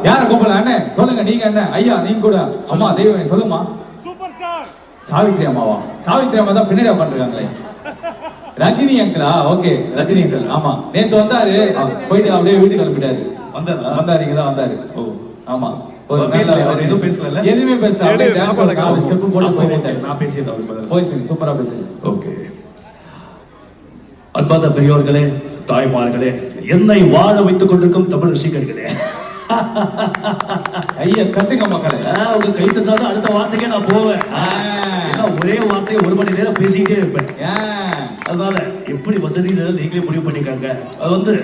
யார கூப்பிடல அண்ணே சொல்லுங்க நீங்க என்ன ஐயா நீங்க கூட அம்மா தெய்வம் சொல்லுமா சூப்பர் ஸ்டார் சாவித்ரி அம்மாவா சாவித்ரி அம்மா தான் பின்னாடி உட்காந்துருக்காங்களே ரஜினி அங்கிளா ஓகே ரஜினி அங்கிள் ஆமா நேத்து வந்தாரு போயிட்டு அப்படியே வீட்டுக்கு கிளம்பிட்டாரு வந்தாரு இங்கதான் வந்தாரு ஓ ஆமா எதுவும் பேசல எதுவுமே பேசல நான் பேசியது போய் சூப்பரா பேசுங்க ஓகே அன்பாத பெரியோர்களே தாய்மார்களே என்னை வாழ வைத்துக் கொண்டிருக்கும் தமிழ் ரசிகர்களே ஐயா கத்துக்க மக்களே உங்க கை தந்தாத அடுத்த வார்த்தைக்கே நான் போவேன் ஒரே வார்த்தையை 1 மணி நேரம் பேசிக்கிட்டே இருப்பேன் அதனால எப்படி வசதியில நீங்களே முடிவு பண்ணிக்காங்க அது வந்து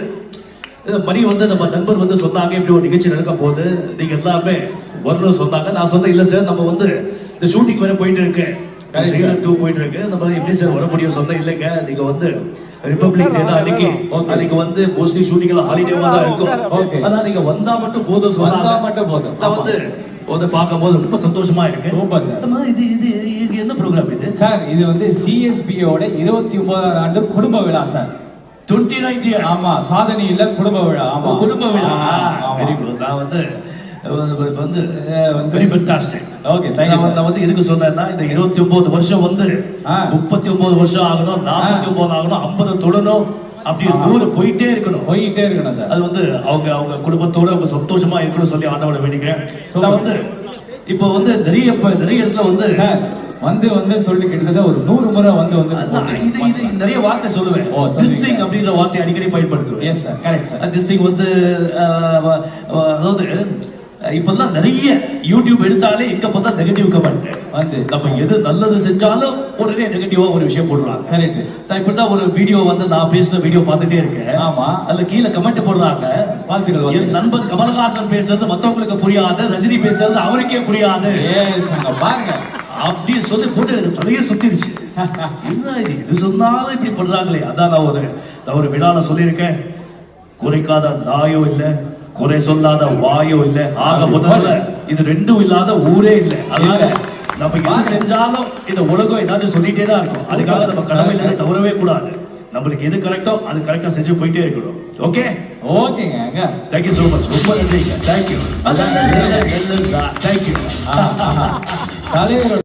மணி வந்து நம்ம நண்பர் வந்து சொன்னாங்க இப்படி ஒரு நிகழ்ச்சி நடக்க போகுது நீங்க எல்லாமே வரணும் சொன்னாங்க நான் சொன்னேன் இல்ல சார் நம்ம வந்து இந்த ஷூட்டிங் வேற போயிட்டு இருக்கு 2 போயிட்டு இருக்கு நம்ம எப்படி சார் வர முடியும் சொன்ன இல்லைங்க நீங்க வந்து ரிபப்ளிக் டே தான் அன்னைக்கு வந்து மோஸ்ட்லி ஷூட்டிங் எல்லாம் ஹாலிடேவா தான் இருக்கும் அதனால நீங்க வந்தா மட்டும் போதும் சொன்னா மட்டும் போதும் நான் வந்து பார்க்கும்போது ரொம்ப சந்தோஷமா இருக்கு இது என்ன ப்ரோக்ராம் இது சார் இது வந்து சிஎஸ்பியோட 29வது ஆண்டு குடும்ப விழா சார் 2019 ஆமா சாதனை இல்ல குடும்ப விழா ஆமா குடும்ப விழா வெரி குட் நான் வந்து வெரி ஃபேண்டாஸ்டிக் ஓகே நான் வந்து எதுக்கு சொன்னேன்னா இந்த 29 வருஷம் வந்து 39 வருஷம் ஆகணும் 49 ஆகணும் 50 தொடணும் அப்படி 100 போயிட்டே இருக்கணும் சார் அது வந்து அவங்க குடும்பத்தோட அவங்க சந்தோஷமா இருக்கணும் சொல்லி ஆண்டவனை வேண்டிக்கிறேன் நான் வந்து இப்போ வந்து நிறைய இடத்துல வந்து சார் வந்து சொல்லி கிட்டத்தட்ட ஒரு 100 முறை வந்து இது நிறைய வார்த்தை சொல்லுவேன் திஸ் திங் அப்படிங்கிற வார்த்தை அடிக்கடி பயன்படுத்துவேன் yes sir correct sir this thing வந்து அதாவது இப்பெல்லாம் நிறைய யூடியூப் எடுத்தாலே எங்க பார்த்தா நெகட்டிவ் கமெண்ட் வந்து நம்ம எது நல்லது செஞ்சாலும் உடனே நெகட்டிவா ஒரு விஷயம் போடுறாங்க கரெக்ட் நான் இப்பதான் ஒரு வீடியோ வந்து நான் பேசின வீடியோ பார்த்துட்டே இருக்கேன் ஆமா அதுல கீழே கமெண்ட் போடுறாங்க வாழ்த்துக்கள் என் நண்பன் கமலஹாசன் பேசுறது மத்தவங்களுக்கு புரியாது ரஜினி பேசுறது அவருக்கே புரியாது பாருங்க அப்படி சொல்லி போட்டு எனக்கு தலையே சுத்திருச்சு என்ன இது சொன்னாலும் இப்படி பண்றாங்களே அதான் நான் ஒரு விழால சொல்லியிருக்கேன் குறைக்காத நாயோ இல்ல குறை சொல்லாத வாயோ இல்ல ஆக முதல்ல இது 2 இல்லாத ஊரே இல்லை அதனால நம்ம எது செஞ்சாலும் இந்த உலகம் ஏதாச்சும் சொல்லிட்டே தான் இருக்கும் அதுக்காக நம்ம கடமையில தவறவே கூடாது நம்மளுக்கு எது கரெக்டோ அது கரெக்டா செஞ்சு போயிட்டே இருக்கணும் ஓகே ஓகேங்க தேங்க்யூ சோ மச் ரொம்ப நன்றிங்க தேங்க்யூ தேங்க்யூ தலைவர்